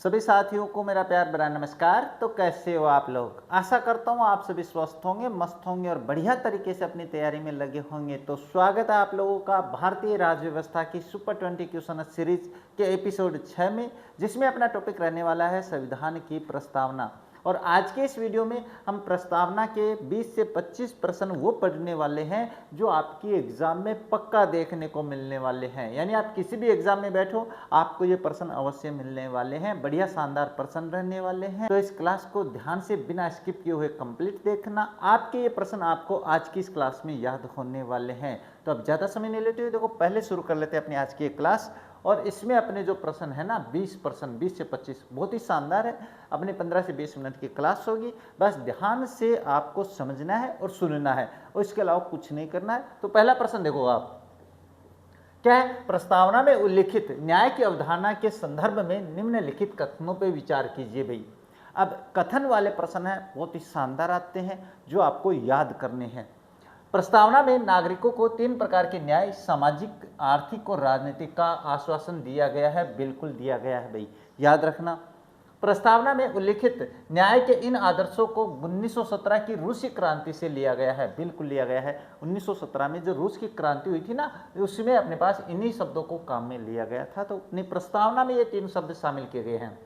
सभी साथियों को मेरा प्यार भरा नमस्कार। तो कैसे हो आप लोग? आशा करता हूँ आप सभी स्वस्थ होंगे, मस्त होंगे और बढ़िया तरीके से अपनी तैयारी में लगे होंगे। तो स्वागत है आप लोगों का भारतीय राज्य व्यवस्था की सुपर 20 क्वेश्चन सीरीज के एपिसोड 6 में, जिसमें अपना टॉपिक रहने वाला है संविधान की प्रस्तावना। और आज के इस वीडियो में हम प्रस्तावना के 20 से 25 प्रश्न वो पढ़ने वाले हैं जो आपकी एग्जाम में पक्का देखने को मिलने वाले हैं। यानी आप किसी भी एग्जाम में बैठो, आपको ये प्रश्न अवश्य मिलने वाले हैं। बढ़िया शानदार प्रश्न रहने वाले हैं। तो इस क्लास को ध्यान से बिना स्किप किए हुए कंप्लीट देखना। आपके ये प्रश्न आपको आज की इस क्लास में याद होने वाले हैं। तो अब ज़्यादा समय नहीं लेते हुए देखो, पहले शुरू कर लेते हैं अपनी आज की क्लास। और इसमें अपने जो प्रश्न है ना 20 प्रश्न, 20 से 25 बहुत ही शानदार है। अपने 15 से 20 मिनट की क्लास होगी। बस ध्यान से आपको समझना है और सुनना है, और इसके अलावा कुछ नहीं करना है। तो पहला प्रश्न देखो आप, क्या है? प्रस्तावना में उल्लिखित न्याय की अवधारणा के संदर्भ में निम्नलिखित कथनों पर विचार कीजिए। भाई अब कथन वाले प्रश्न है, बहुत ही शानदार आते हैं जो आपको याद करने हैं। प्रस्तावना में नागरिकों को 3 प्रकार के न्याय, सामाजिक, आर्थिक और राजनीतिक का आश्वासन दिया गया है। बिल्कुल दिया गया है भाई, याद रखना। प्रस्तावना में उल्लिखित न्याय के इन आदर्शों को 1917 की रूसी क्रांति से लिया गया है। बिल्कुल लिया गया है। 1917 में जो रूस की क्रांति हुई थी ना, उसमें अपने पास इन्हीं शब्दों को काम में लिया गया था। तो अपनी प्रस्तावना में ये 3 शब्द शामिल किए गए हैं।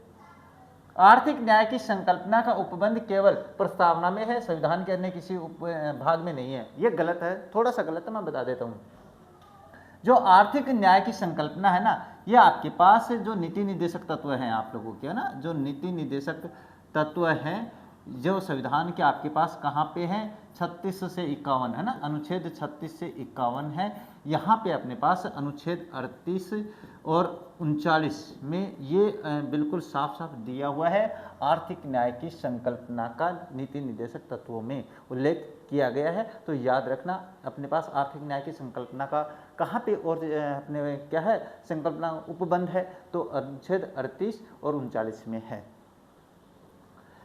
आर्थिक न्याय की संकल्पना का उपबंध केवल प्रस्तावना में है, संविधान के अन्य किसी भाग में नहीं है। ये गलत है, थोड़ा सा गलत है, मैं बता देता हूँ। जो आर्थिक न्याय की संकल्पना है ना, ये आपके पास जो नीति निर्देशक तत्व हैं आप लोगों के, है ना, जो नीति निर्देशक तत्व हैं जो संविधान के आपके पास कहाँ पे हैं, 36 से 51 है ना, अनुच्छेद 36 से 51 है। यहाँ पे अपने पास अनुच्छेद 38 और 39 में ये बिल्कुल साफ साफ दिया हुआ है। आर्थिक न्याय की संकल्पना का नीति निर्देशक तत्वों में उल्लेख किया गया है। तो याद रखना, अपने पास आर्थिक न्याय की संकल्पना का कहाँ पे और अपने क्या है संकल्पना उपबंध है, तो अनुच्छेद 38 और 39 में है।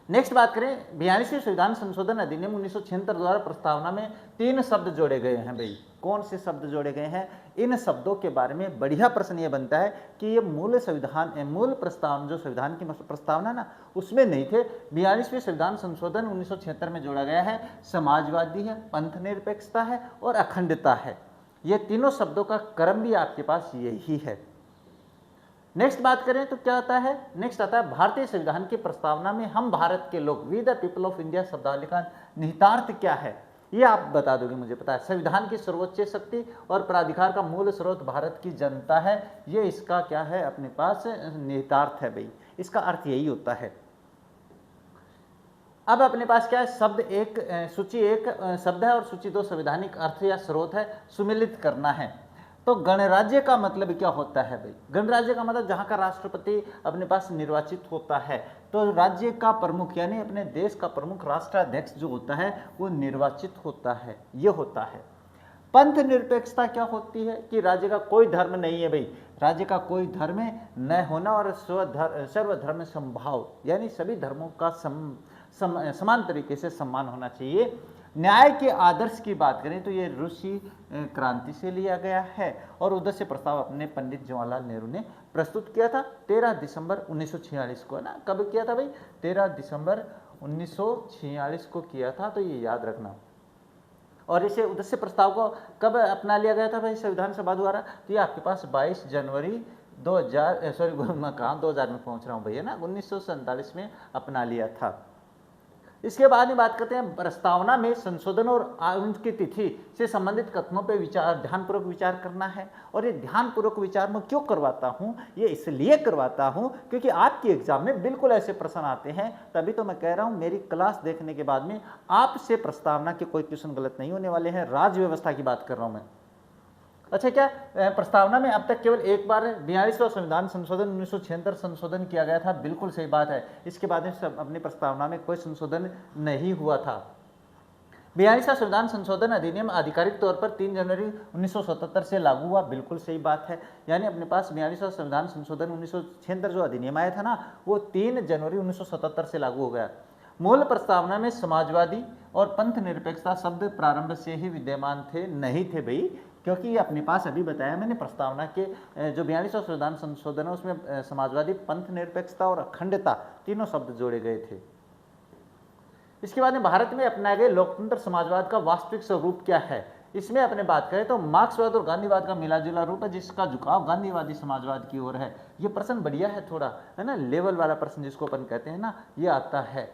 नेक्स्ट बात करें, 42वें संविधान संशोधन अधिनियम 1976 द्वारा प्रस्तावना में 3 शब्द जोड़े गए हैं। भाई कौन से शब्द जोड़े गए हैं? इन शब्दों के बारे में बढ़िया प्रश्न ये बनता है कि ये मूल प्रस्तावना, जो संविधान की प्रस्तावना ना, उसमें नहीं थे। 42वें संविधान संशोधन 1976 में जोड़ा गया है। समाजवादी है, पंथ निरपेक्षता है और अखंडता है। ये तीनों शब्दों का क्रम भी आपके पास यही है। नेक्स्ट बात करें तो क्या आता है? नेक्स्ट आता है भारतीय संविधान की प्रस्तावना में हम भारत के लोग, we the people of India शब्दावली का निहितार्थ क्या है? ये आप बता दोगे, मुझे पता है। संविधान की सर्वोच्च शक्ति और प्राधिकार का मूल स्रोत भारत की जनता है। ये इसका क्या है अपने पास निहितार्थ है। भाई इसका अर्थ यही होता है। अब अपने पास क्या है? शब्द एक, सूची 1 शब्द है और सूची 2 संवैधानिक अर्थ या स्रोत है। सुमिलित करना है। तो गणराज्य का मतलब क्या होता है? भाई गणराज्य का मतलब जहाँ का राष्ट्रपति अपने पास निर्वाचित होता है। तो राज्य का प्रमुख यानी अपने देश का प्रमुख राष्ट्राध्यक्ष जो होता है वो निर्वाचित होता है, ये होता है। पंथ निरपेक्षता क्या होती है? कि राज्य का कोई धर्म नहीं है। भाई राज्य का कोई धर्म न होना और सर्वधर्म समभाव, यानी सभी धर्मों का समान तरीके से सम्मान होना चाहिए। न्याय के आदर्श की बात करें तो ये रूसी क्रांति से लिया गया है। और उद्देश्य प्रस्ताव अपने पंडित जवाहरलाल नेहरू ने प्रस्तुत किया था 13 दिसंबर 1946 को, है ना। कब किया था भाई? 13 दिसंबर 1946 को किया था। तो ये याद रखना। और इसे उद्देश्य प्रस्ताव को कब अपना लिया गया था भाई संविधान सभा द्वारा? तो ये आपके पास 22 जनवरी 2000 मैं कहाँ 2000 में पहुँच रहा हूँ भैया ना, 1947 में अपना लिया था। इसके बाद में बात करते हैं प्रस्तावना में संशोधन और उनकी तिथि से संबंधित कथनों पर ध्यानपूर्वक विचार करना है। और ये ध्यानपूर्वक विचार मैं क्यों करवाता हूँ? ये इसलिए करवाता हूँ क्योंकि आपके एग्जाम में बिल्कुल ऐसे प्रश्न आते हैं। तभी तो मैं कह रहा हूँ मेरी क्लास देखने के बाद में आपसे प्रस्तावना के कोई क्वेश्चन गलत नहीं होने वाले हैं। राज्य व्यवस्था की बात कर रहा हूँ मैं। अच्छा, क्या प्रस्तावना में अब तक केवल एक बार 42वां संविधान संशोधन 1976 संशोधन किया गया था? बिल्कुल सही बात है। इसके बाद में अपनी प्रस्तावना में कोई संशोधन नहीं हुआ था। 42वां संविधान संशोधन अधिनियम आधिकारिक तौर पर 3 जनवरी 1977 से लागू हुआ। बिल्कुल सही बात है। यानी अपने पास 42वां संविधान संशोधन 1976 जो अधिनियम आया था ना, वो 3 जनवरी 1977 से लागू हो गया। मूल प्रस्तावना में समाजवादी और पंथ निरपेक्षता शब्द प्रारंभ से ही विद्यमान थे? नहीं थे भाई, क्योंकि ये अपने पास अभी बताया मैंने प्रस्तावना के जो 42वां संविधान संशोधन है उसमें समाजवादी, पंथ निरपेक्षता और अखंडता तीनों शब्द जोड़े गए थे। इसके बाद में भारत में अपनाए गए लोकतंत्र समाजवाद का वास्तविक स्वरूप क्या है, इसमें अपने बात करें तो मार्क्सवाद और गांधीवाद का मिला जुला रूप है, जिसका झुकाव गांधीवादी समाजवाद की ओर है। ये प्रश्न बढ़िया है थोड़ा, है ना, लेवल वाला प्रश्न जिसको अपन कहते हैं ना, ये आता है।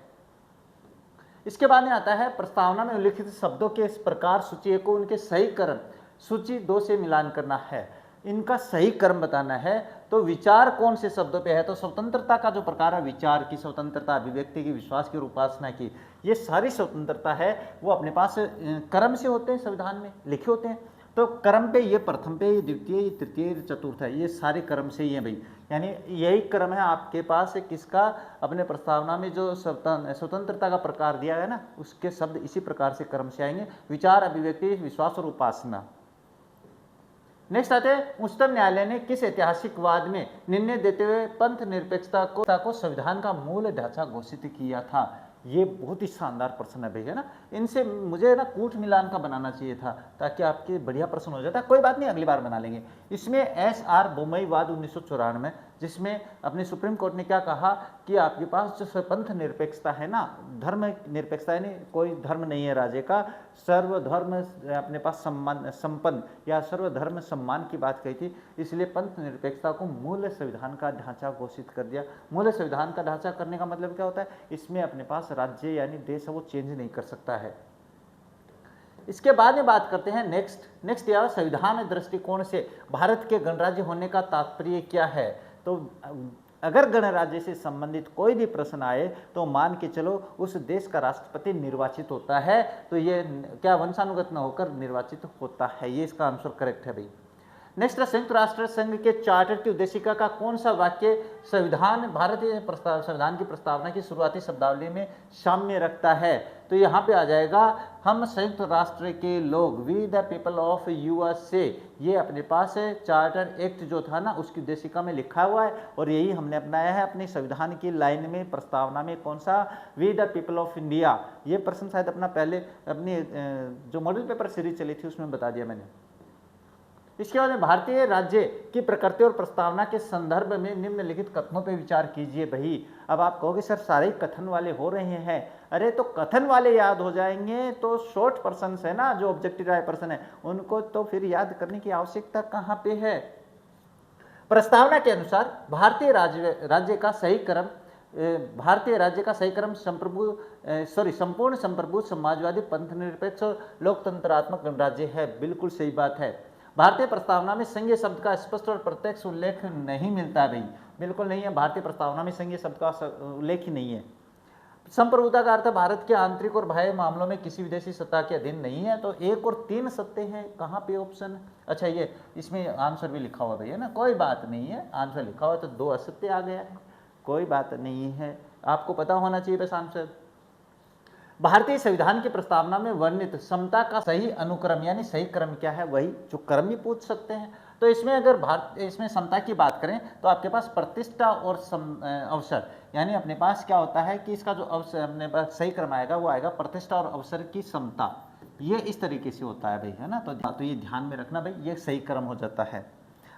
इसके बाद में आता है प्रस्तावना में उल्लिखित शब्दों के इस प्रकार सूची को उनके सही क्रम सूची 2 से मिलान करना है, इनका सही क्रम बताना है। तो विचार कौन से शब्दों पे है, तो स्वतंत्रता का जो प्रकार है, विचार की स्वतंत्रता, अभिव्यक्ति की, विश्वास की और उपासना की, ये सारी स्वतंत्रता है वो अपने पास क्रम से होते हैं, संविधान में लिखे होते हैं। तो क्रम पे ये प्रथम पे, ये द्वितीय, ये तृतीय, ये चतुर्थ है, ये सारे क्रम से ही है भाई। यानी यही क्रम है आपके पास किसका, अपने प्रस्तावना में जो स्वतंत्रता का प्रकार दिया है ना, उसके शब्द इसी प्रकार से क्रम से आएंगे, विचार, अभिव्यक्ति, विश्वास और उपासना। नेक्स्ट आते हैं उच्चतम न्यायालय ने किस ऐतिहासिक वाद में निर्णय देते हुए पंथ निरपेक्षता को संविधान का मूल ढांचा घोषित किया था। ये बहुत ही शानदार प्रश्न है भाई, है ना, इनसे मुझे ना कूट मिलान का बनाना चाहिए था ताकि आपके बढ़िया प्रश्न हो जाता। कोई बात नहीं, अगली बार बना लेंगे। इसमें एस.आर. बोमई वाद 1994, जिसमें अपने सुप्रीम कोर्ट ने क्या कहा कि आपके पास जो पंथ निरपेक्षता है ना, धर्म निरपेक्षता है, नहीं कोई धर्म नहीं है राज्य का, सर्वधर्म अपने पास सम्मान संपन्न या सर्वधर्म सम्मान की बात कही थी, इसलिए पंथ निरपेक्षता को मूल संविधान का ढांचा घोषिट कर दिया। मूल संविधान का ढांचा करने का मतलब क्या होता है, इसमें अपने पास राज्य यानी देश है वो चेंज नहीं कर सकता है। इसके बाद में बात करते हैं नेक्स्ट या संविधान दृष्टिकोण से भारत के गणराज्य होने का तात्पर्य क्या है। तो अगर गणराज्य से संबंधित कोई भी प्रश्न आए तो मान के चलो उस देश का राष्ट्रपति निर्वाचित होता है, तो ये क्या वंशानुगत न होकर निर्वाचित होता है, ये इसका आंसर करेक्ट है भाई। नेक्स्ट, संयुक्त राष्ट्र संघ के चार्टर की उद्देशिका का कौन सा वाक्य भारतीय संविधान की प्रस्तावना की शुरुआती शब्दावली में साम्य रखता है। तो यहाँ पे आ जाएगा, हम संयुक्त राष्ट्र के लोग, we the people of USA, ये अपने पास चार्टर एक्ट जो था ना उसकी उद्देशिका में लिखा हुआ है और यही हमने अपनाया है अपने संविधान की लाइन में, प्रस्तावना में। कौन सा, we the people of India. ये प्रश्न शायद अपना पहले अपनी जो मॉडल पेपर सीरीज चली थी उसमें बता दिया मैंने। इसके बाद में भारतीय राज्य की प्रकृति और प्रस्तावना के संदर्भ में निम्नलिखित कथनों पर विचार कीजिए भाई। अब आप कहोगे सर सारे कथन वाले हो रहे हैं, अरे तो कथन वाले याद हो जाएंगे तो शॉर्ट पर्सन है ना, जो ऑब्जेक्टिव राय पर्सन है, उनको तो फिर याद करने की आवश्यकता कहाँ पे है। प्रस्तावना के अनुसार भारतीय राज्य का सही क्रम संपूर्ण संप्रभु समाजवादी पंथ निरपेक्ष और लोकतंत्रात्मक गणराज्य है। बिल्कुल सही बात है। भारतीय प्रस्तावना में संघीय शब्द का स्पष्ट और प्रत्यक्ष उल्लेख नहीं मिलता भाई, बिल्कुल नहीं है। भारतीय प्रस्तावना में संघीय शब्द का उल्लेख ही नहीं है। संप्रभुता का अर्थ भारत के आंतरिक और बाह्य मामलों में किसी विदेशी सत्ता के अधीन नहीं है। तो 1 और 3 सत्ते हैं, कहाँ पे ऑप्शन, अच्छा ये इसमें आंसर भी लिखा हुआ भैया ना, कोई बात नहीं है, आंसर लिखा हुआ तो 2 असत्य आ गया है, कोई बात नहीं है, आपको पता होना चाहिए बस आंसर। भारतीय संविधान की प्रस्तावना में वर्णित समता का सही अनुक्रम यानी सही क्रम क्या है, वही जो क्रम भी पूछ सकते हैं। तो इसमें अगर इसमें समता की बात करें तो आपके पास प्रतिष्ठा और अवसर, यानी अपने पास क्या होता है कि इसका जो अवसर अपने पास सही क्रम आएगा वो आएगा प्रतिष्ठा और अवसर की समता, ये इस तरीके से होता है भाई, है ना। तो ये ध्यान में रखना भाई, ये सही क्रम हो जाता है।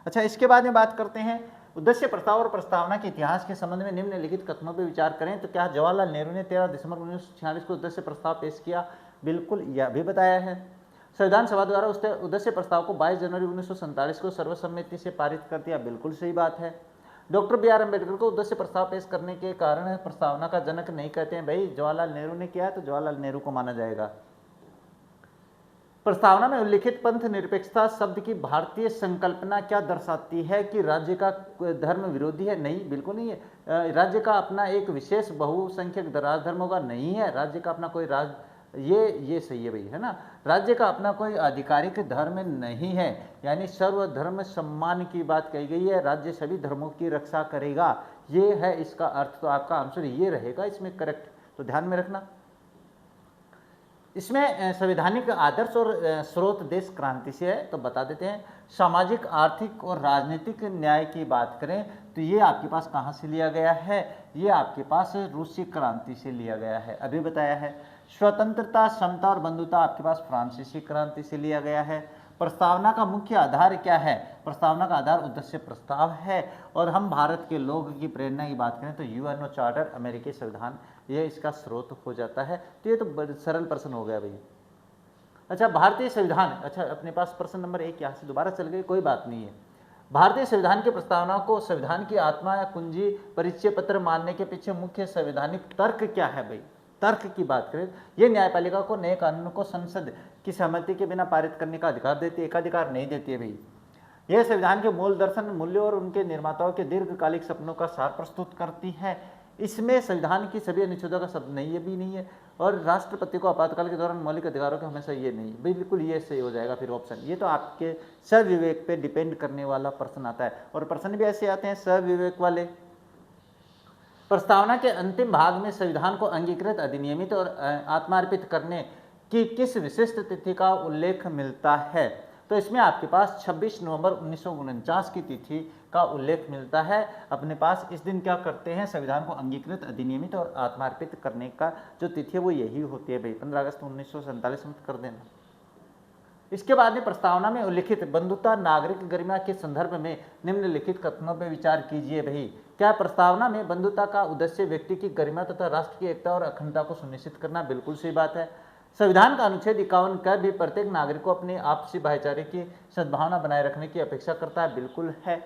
अच्छा, इसके बाद में बात करते हैं उद्देश्य प्रस्ताव और प्रस्तावना के इतिहास के संबंध में निम्नलिखित कथनों पर विचार करें। तो क्या जवाहरलाल नेहरू ने 13 दिसंबर 1946 को उद्देश्य प्रस्ताव पेश किया? बिल्कुल, यह भी बताया है। संविधान सभा द्वारा उस उद्देश्य प्रस्ताव को 22 जनवरी 1947 को सर्वसम्मति से पारित कर दिया। बिल्कुल सही बात है। Doctor B R. अम्बेडकर को उद्देश्य प्रस्ताव पेश करने के कारण प्रस्तावना का जनक नहीं कहते हैं भाई, जवाहरलाल नेहरू ने किया तो जवाहरलाल नेहरू को माना जाएगा। प्रस्तावना में उल्लिखित पंथ निरपेक्षता शब्द की भारतीय संकल्पना क्या दर्शाती है कि राज्य का धर्म विरोधी है? नहीं, बिल्कुल नहीं है। राज्य का अपना एक विशेष बहुसंख्यक राजधर्म होगा? नहीं है। राज्य का अपना कोई ये सही है भाई, है ना। राज्य का अपना कोई आधिकारिक धर्म नहीं है, यानी सर्वधर्म सम्मान की बात कही गई है। राज्य सभी धर्मों की रक्षा करेगा, ये है इसका अर्थ। तो आपका आंसर ये रहेगा इसमें करेक्ट, तो ध्यान में रखना। इसमें संवैधानिक आदर्श और स्रोत देश क्रांति से है, तो बता देते हैं। सामाजिक, आर्थिक और राजनीतिक न्याय की बात करें तो ये आपके पास कहाँ से लिया गया है? ये आपके पास रूसी क्रांति से लिया गया है, अभी बताया है। स्वतंत्रता, समता और बंधुता आपके पास फ्रांसीसी क्रांति से लिया गया है। प्रस्तावना का मुख्य आधार क्या है? प्रस्तावना का आधार उद्देश्य प्रस्ताव है। और हम भारत के लोग की प्रेरणा की बात करें तो यूएनओ चार्टर, अमेरिकी संविधान, ये इसका स्रोत हो जाता है। तो ये तो बड़ा सरल प्रश्न हो गया भाई। अच्छा, भारतीय संविधान, अच्छा अपने पास प्रश्न नंबर 1 यहाँ से दोबारा चल गई, कोई बात नहीं है। भारतीय संविधान की प्रस्तावना को संविधान की आत्मा या कुंजी परिचय पत्र मानने के पीछे मुख्य संवैधानिक तर्क क्या है भाई? तर्क की बात करें, ये न्यायपालिका को नए कानून को संसद की सहमति के बिना पारित करने का अधिकार देती है, एकाधिकार नहीं देती है भाई। यह संविधान के मूल दर्शन, मूल्यों और उनके निर्माताओं के दीर्घकालिक सपनों का सार प्रस्तुत करती है। इसमें संविधान की सभी अनुच्छेदों का शब्द नहीं है, भी नहीं है। और राष्ट्रपति को आपातकाल के दौरान मौलिक अधिकारों के हमेशा ये नहीं, बिल्कुल ये सही हो जाएगा फिर ऑप्शन। ये तो आपके सविवेक पे डिपेंड करने वाला प्रश्न आता है, और प्रश्न भी ऐसे आते हैं सविवेक वाले। प्रस्तावना के अंतिम भाग में संविधान को अंगीकृत, अधिनियमित और आत्मार्पित करने की किस विशिष्ट तिथि का उल्लेख मिलता है? तो इसमें आपके पास 26 नवंबर 1949 की तिथि का उल्लेख मिलता है। अपने पास इस दिन क्या करते हैं? संविधान को अंगीकृत, अधिनियमित और आत्मार्पित करने का जो तिथि है वो यही होती है भाई, 15 अगस्त 1947 मत कर देना। इसके बाद में प्रस्तावना में उल्लिखित बंधुता, नागरिक गरिमा के संदर्भ में निम्नलिखित कथनों पर विचार कीजिए भाई। क्या प्रस्तावना में बंधुता का उद्देश्य व्यक्ति की गरिमा तथा राष्ट्र की एकता और अखंडता को सुनिश्चित करना? बिल्कुल सही बात है। संविधान का अनुच्छेद 51 का भी प्रत्येक नागरिक को अपने आपसी भाईचारे की सद्भावना बनाए रखने की अपेक्षा करता है? बिल्कुल है।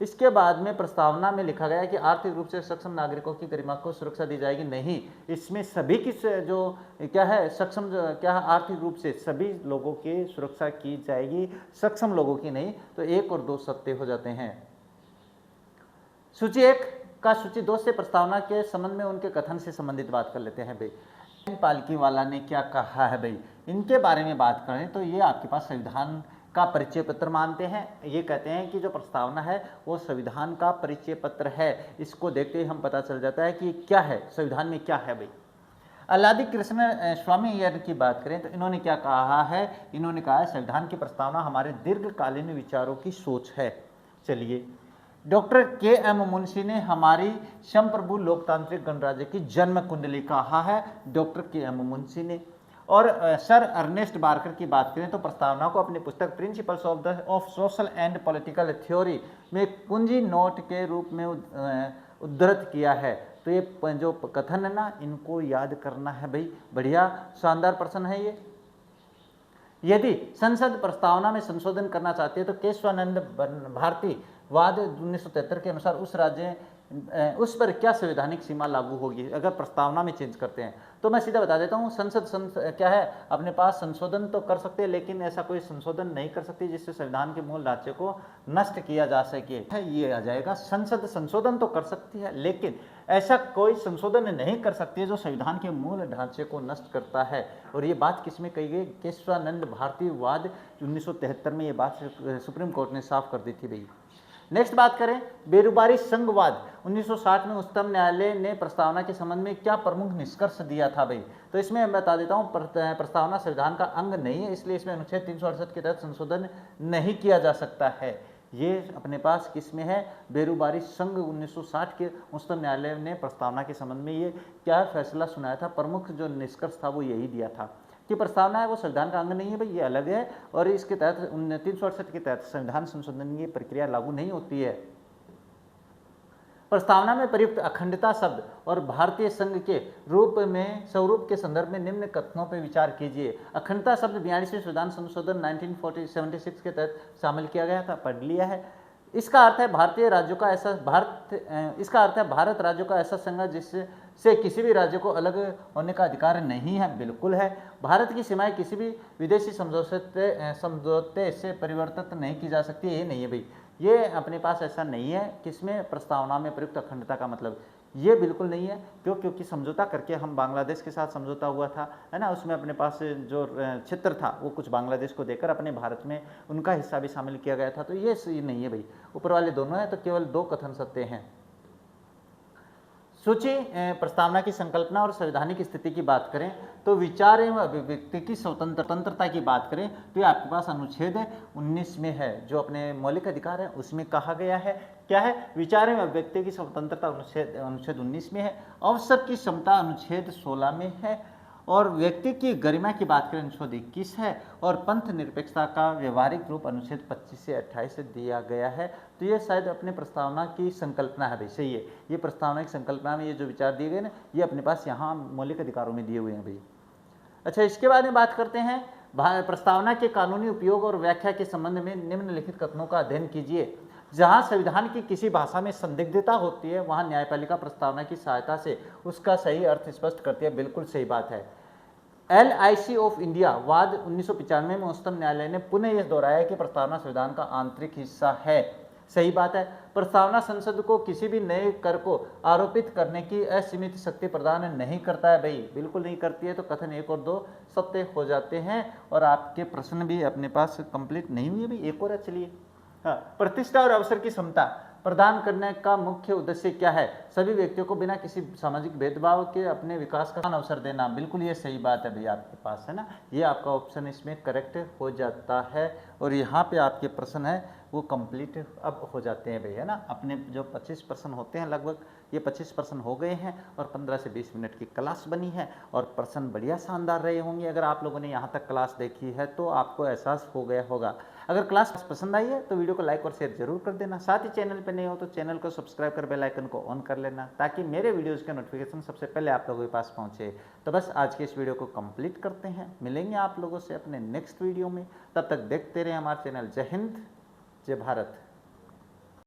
इसके बाद में प्रस्तावना में लिखा गया है कि आर्थिक रूप से सक्षम नागरिकों की गरिमा को सुरक्षा दी जाएगी? नहीं, इसमें सभी की जो क्या है सक्षम, क्या आर्थिक रूप से सभी लोगों की सुरक्षा की जाएगी, सक्षम लोगों की नहीं। तो 1 और 2 सत्य हो जाते हैं। सूची 1 का सूची 2 से प्रस्तावना के संबंध में उनके कथन से संबंधित बात कर लेते हैं भाई। पालकी वाला ने क्या कहा है भाई, इनके बारे में बात करें तो ये आपके पास संविधान का परिचय पत्र मानते हैं। ये कहते हैं कि जो प्रस्तावना है वो संविधान का परिचय पत्र है। इसको देखते ही हम पता चल जाता है कि क्या है, संविधान में क्या है भाई। अल्लादी कृष्ण स्वामी अय्यर की बात करें तो इन्होंने क्या कहा है? इन्होंने कहा है संविधान की प्रस्तावना हमारे दीर्घकालीन विचारों की सोच है। चलिए, डॉक्टर के.एम. मुंशी ने हमारी संप्रभु लोकतांत्रिक गणराज्य की जन्म कुंडली कहा है, डॉक्टर के.एम. मुंशी ने। और सर अर्नेस्ट बार्कर की बात करें तो प्रस्तावना को अपनी पुस्तक principles of social and political theory में कुंजी नोट के रूप में उद्धृत किया है। तो ये जो कथन है ना, इनको याद करना है भाई। बढ़िया शानदार प्रश्न है ये। यदि संसद प्रस्तावना में संशोधन करना चाहती है तो केशवानंद भारती वाद 1973 के अनुसार उस पर क्या संवैधानिक सीमा लागू होगी अगर प्रस्तावना में चेंज करते हैं? तो मैं सीधा बता देता हूँ, संसद क्या है अपने पास संशोधन तो कर सकते हैं, लेकिन ऐसा कोई संशोधन नहीं कर सकती जिससे संविधान के मूल ढांचे को नष्ट किया जा सके। ये आ जाएगा, संसद संशोधन तो कर सकती है लेकिन ऐसा कोई संशोधन नहीं कर सकती है जो संविधान के मूल ढांचे को नष्ट करता है। और ये बात किसमें कही गई? केशवानंद भारती वाद 1973 में ये बात सुप्रीम कोर्ट ने साफ कर दी थी भाई। नेक्स्ट बात करें, बेरोजगारी संघवाद 1960 में उच्चतम न्यायालय ने प्रस्तावना के संबंध में क्या प्रमुख निष्कर्ष दिया था भाई? तो इसमें मैं बता देता हूँ, प्रस्तावना संविधान का अंग नहीं है, इसलिए इसमें अनुच्छेद 368 के तहत संशोधन नहीं किया जा सकता है। ये अपने पास किसमें है? बेरोजगारी संघ 1960 के उच्चतम न्यायालय ने प्रस्तावना के संबंध में ये क्या फैसला सुनाया था? प्रमुख जो निष्कर्ष था वो यही दिया था कि प्रस्तावना है वो संविधान का अंग नहीं है भाई, ये अलग है और इसके तहत 368 के तहत संविधान संशोधन की प्रक्रिया लागू नहीं होती है। प्रस्तावना में प्रयुक्त अखंडता शब्द और भारतीय संघ के रूप में स्वरूप के संदर्भ में निम्न कथनों पर विचार कीजिए। अखंडता शब्द 42वें संविधान संशोधन 1976 के तहत शामिल किया गया था, पढ़ लिया है। इसका अर्थ है भारत राज्यों का ऐसा संघ जिससे किसी भी राज्य को अलग होने का अधिकार नहीं है। बिल्कुल है। भारत की सीमाएं किसी भी विदेशी समझौते से परिवर्तित नहीं की जा सकती, ये नहीं है भाई, ये अपने पास ऐसा नहीं है। किसमें? प्रस्तावना में प्रयुक्त अखंडता का मतलब ये बिल्कुल नहीं है। क्योंकि समझौता करके हम बांग्लादेश के साथ समझौता हुआ था, है ना, उसमें अपने पास जो क्षेत्र था वो कुछ बांग्लादेश को देकर अपने भारत में उनका हिस्सा भी शामिल किया गया था। तो ये सही नहीं है भाई, ऊपर वाले दोनों हैं तो केवल 2 कथन सत्य हैं। सूची प्रस्तावना की संकल्पना और संवैधानिक स्थिति की बात करें तो विचार एवं अभिव्यक्ति की स्वतंत्रता की बात करें तो ये आपके पास अनुच्छेद 19 में है, जो अपने मौलिक अधिकार है उसमें कहा गया है। क्या है? विचार एवं अभिव्यक्ति की स्वतंत्रता अनुच्छेद 19 में है। अवसर की क्षमता अनुच्छेद 16 में है। और व्यक्ति की गरिमा की बात करें अनुच्छेद 21 है, और पंथ निरपेक्षता का व्यवहारिक रूप अनुच्छेद 25 से 28 से दिया गया है। तो ये शायद अपने प्रस्तावना की संकल्पना है भाई, सही है, ये प्रस्तावना की संकल्पना में ये जो विचार दिए गए ना, ये अपने पास यहाँ मौलिक अधिकारों में दिए हुए हैं भाई। अच्छा, इसके बाद में बात करते हैं प्रस्तावना के कानूनी उपयोग और व्याख्या के संबंध में निम्नलिखित कथनों का अध्ययन कीजिए। जहां संविधान की किसी भाषा में संदिग्धता होती है वहां न्यायपालिका प्रस्तावना की सहायता से उसका सही अर्थ स्पष्ट करती है। बिल्कुल सही बात है। LIC ऑफ इंडिया वाद 1995 में उच्चतम न्यायालय ने पुनः यह दोहराया कि प्रस्तावना संविधान का आंतरिक हिस्सा है। सही बात है। प्रस्तावना संसद को किसी भी नए कर को आरोपित करने की असीमित शक्ति प्रदान नहीं करता है भाई, बिल्कुल नहीं करती है। तो कथन 1 और 2 सत्य हो जाते हैं और आपके प्रश्न भी अपने पास कंप्लीट नहीं हुए भाई। एक और चलिए, हाँ, प्रतिष्ठा और अवसर की समता प्रदान करने का मुख्य उद्देश्य क्या है? सभी व्यक्तियों को बिना किसी सामाजिक भेदभाव के अपने विकास का अवसर देना। बिल्कुल ये सही बात है भाई आपके पास, है ना, ये आपका ऑप्शन इसमें करेक्ट हो जाता है। और यहाँ पे आपके प्रश्न है वो कंप्लीट अब हो जाते हैं भाई, है ना। अपने जो 25 प्रश्न होते हैं लगभग, ये 25 प्रश्न हो गए हैं और 15 से 20 मिनट की क्लास बनी है और प्रश्न बढ़िया शानदार रहे होंगे। अगर आप लोगों ने यहाँ तक क्लास देखी है तो आपको एहसास हो गया होगा। अगर क्लास पसंद आई है तो वीडियो को लाइक और शेयर जरूर कर देना। साथ ही चैनल पर नए हो तो चैनल को सब्सक्राइब कर बेल आइकन को ऑन कर लेना ताकि मेरे वीडियोज़ के नोटिफिकेशन सबसे पहले आप लोगों के पास पहुँचे। तो बस आज के इस वीडियो को कंप्लीट करते हैं, मिलेंगे आप लोगों से अपने नेक्स्ट वीडियो में। तब तक देखते रहे हमारा चैनल। जय हिंद, जय भारत।